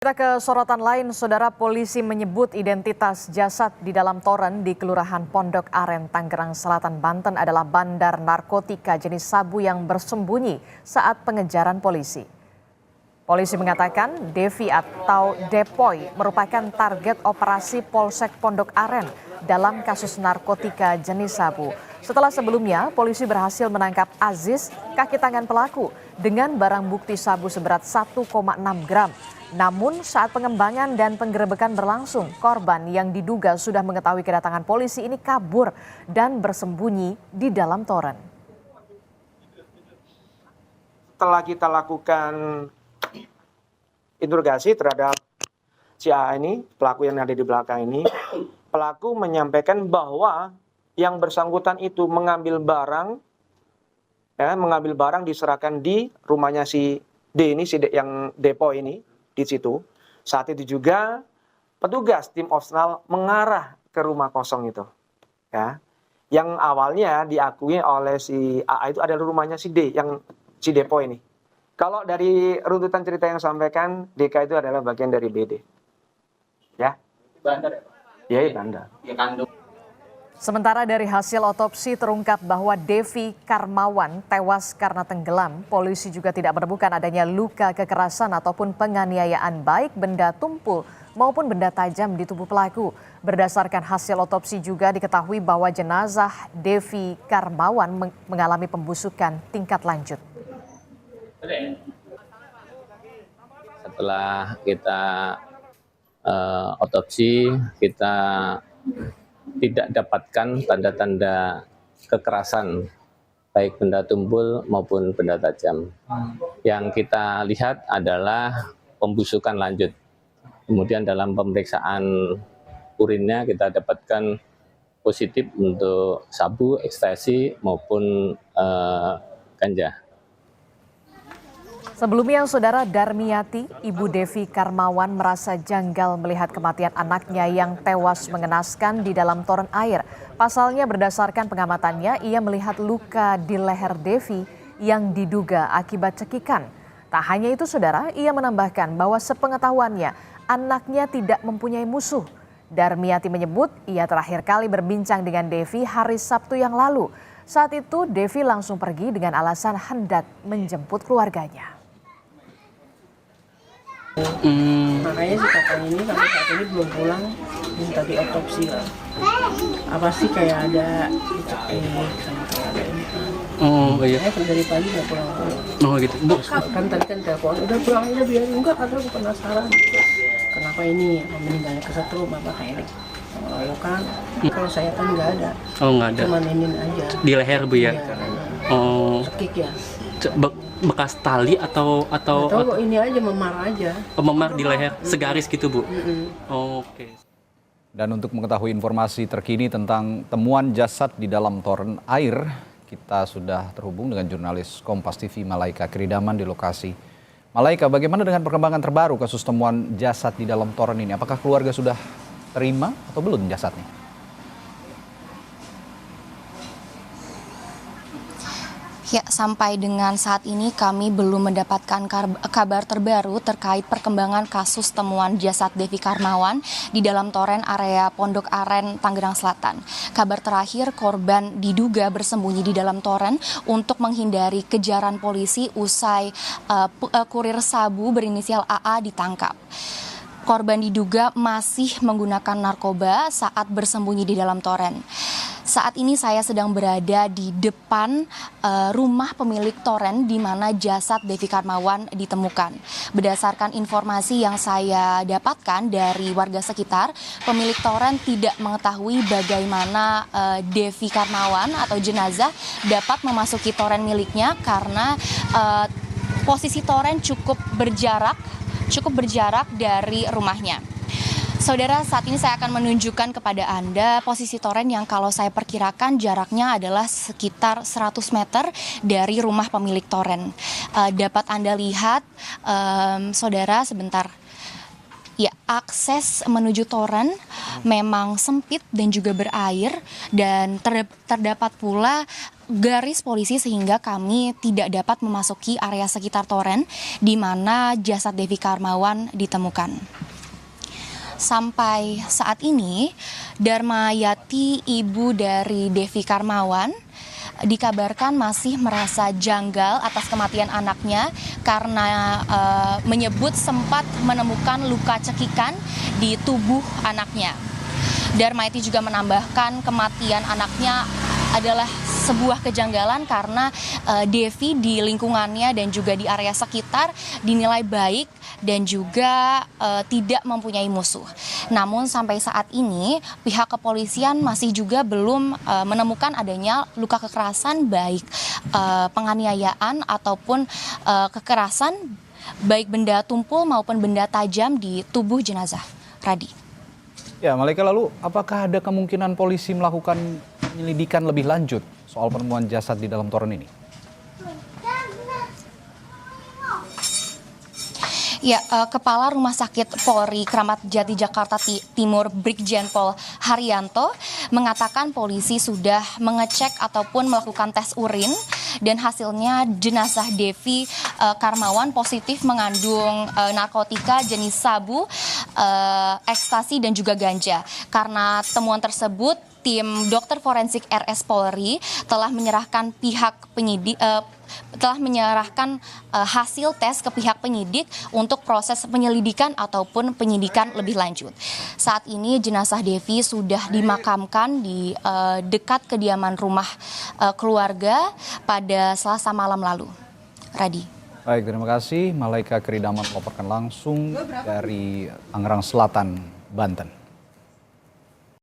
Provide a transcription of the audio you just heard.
Kita ke sorotan lain, saudara. Polisi menyebut identitas jasad di dalam toren di Kelurahan Pondok Aren, Tangerang Selatan, Banten adalah bandar narkotika jenis sabu yang bersembunyi saat pengejaran polisi. Polisi mengatakan Devi atau Depoy merupakan target operasi Polsek Pondok Aren dalam kasus narkotika jenis sabu. Setelah sebelumnya, polisi berhasil menangkap Aziz, kaki tangan pelaku, dengan barang bukti sabu seberat 1,6 gram. Namun saat pengembangan dan penggerebekan berlangsung, korban yang diduga sudah mengetahui kedatangan polisi ini kabur dan bersembunyi di dalam toren. Setelah kita lakukan interogasi terhadap si A ini, pelaku yang ada di belakang ini, pelaku menyampaikan bahwa yang bersangkutan itu mengambil barang diserahkan di rumahnya si D ini, si D yang Depo ini. Di situ saat itu juga petugas tim opsional mengarah ke rumah kosong itu, ya, yang awalnya diakui oleh si AA itu adalah rumahnya si D, yang si Depo ini. Kalau dari runtutan cerita yang disampaikan, DK itu adalah bagian dari BD, ya. Bandar ya Pak? Iya, bandar. Ya kandung. Sementara dari hasil otopsi terungkap bahwa Devi Karmawan tewas karena tenggelam. Polisi juga tidak menemukan adanya luka kekerasan ataupun penganiayaan baik benda tumpul maupun benda tajam di tubuh pelaku. Berdasarkan hasil otopsi juga diketahui bahwa jenazah Devi Karmawan mengalami pembusukan tingkat lanjut. Setelah kita otopsi, kita tidak dapatkan tanda-tanda kekerasan baik benda tumpul maupun benda tajam. Yang kita lihat adalah pembusukan lanjut. Kemudian dalam pemeriksaan urinnya kita dapatkan positif untuk sabu, ekstasi maupun ganja. Sebelumnya, saudara, Darmiati, ibu Devi Karmawan, merasa janggal melihat kematian anaknya yang tewas mengenaskan di dalam toren air. Pasalnya, berdasarkan pengamatannya, ia melihat luka di leher Devi yang diduga akibat cekikan. Tak hanya itu, saudara, ia menambahkan bahwa sepengetahuannya anaknya tidak mempunyai musuh. Darmiati menyebut ia terakhir kali berbincang dengan Devi hari Sabtu yang lalu. Saat itu, Devi langsung pergi dengan alasan hendak menjemput keluarganya. Makanya si kakak ini sampai saat ini belum pulang, minta diotopsi lah. Apa sih kayak ada dicekik sama kayak ada ini kan. Oh iya. Dari pagi nggak pulang-pulang. Oh gitu. Bu, Kan tadi kan telepon, udah pulang aja biar enggak, karena aku penasaran. Kenapa ini meninggalnya kesetrum apa kayak lalu kan. Kalau saya kan nggak ada. oh nggak ada. Cuma inin aja. Di leher Bu ya? Iya, Oh, cekik ya. bekas tali atau Atau ini aja memar aja. memar di leher segaris gitu Bu? Oke. Dan untuk mengetahui informasi terkini tentang temuan jasad di dalam toren air, kita sudah terhubung dengan jurnalis Kompas TV Malaika Kiridaman di lokasi. Malaika, bagaimana dengan perkembangan terbaru kasus temuan jasad di dalam toren ini? Apakah keluarga sudah terima atau belum jasadnya? Ya, sampai dengan saat ini kami belum mendapatkan kabar terbaru terkait perkembangan kasus temuan jasad Devi Karmawan di dalam toren area Pondok Aren, Tangerang Selatan. Kabar terakhir, korban diduga bersembunyi di dalam toren untuk menghindari kejaran polisi usai kurir sabu berinisial AA ditangkap. Korban diduga masih menggunakan narkoba saat bersembunyi di dalam toren. Saat ini saya sedang berada di depan rumah pemilik toren di mana jasad Devi Karmawan ditemukan. Berdasarkan informasi yang saya dapatkan dari warga sekitar, pemilik toren tidak mengetahui bagaimana Devi Karmawan atau jenazah dapat memasuki toren miliknya karena posisi toren cukup berjarak dari rumahnya. Saudara, saat ini saya akan menunjukkan kepada Anda posisi toren yang kalau saya perkirakan jaraknya adalah sekitar 100 meter dari rumah pemilik toren. Dapat Anda lihat, saudara, sebentar. Ya, akses menuju toren memang sempit dan juga berair, dan terdapat pula garis polisi sehingga kami tidak dapat memasuki area sekitar toren di mana jasad Devi Karmawan ditemukan. Sampai saat ini, Darmayati, ibu dari Devi Karmawan, dikabarkan masih merasa janggal atas kematian anaknya karena menyebut sempat menemukan luka cekikan di tubuh anaknya. Darmayati juga menambahkan kematian anaknya adalah sebuah kejanggalan karena Devi di lingkungannya dan juga di area sekitar dinilai baik dan juga tidak mempunyai musuh. Namun sampai saat ini pihak kepolisian masih juga belum menemukan adanya luka kekerasan baik penganiayaan ataupun kekerasan baik benda tumpul maupun benda tajam di tubuh jenazah. Radi. Ya, Malaika, lalu apakah ada kemungkinan polisi melakukan penyelidikan lebih lanjut soal penemuan jasad di dalam toren ini? Ya, Kepala Rumah Sakit Polri Kramat Jati Jakarta Timur Brigjen Pol Haryanto mengatakan polisi sudah mengecek ataupun melakukan tes urin dan hasilnya jenazah Devi Karmawan positif mengandung narkotika jenis sabu, ekstasi dan juga ganja. Karena temuan tersebut, tim dokter forensik RS Polri telah menyerahkan hasil tes ke pihak penyidik untuk proses penyelidikan ataupun penyidikan lebih lanjut. Saat ini jenazah Devi sudah dimakamkan di dekat kediaman rumah keluarga pada Selasa malam lalu. Radi. Baik, terima kasih. Malaika Keridaman melaporkan langsung dari Tangerang Selatan, Banten.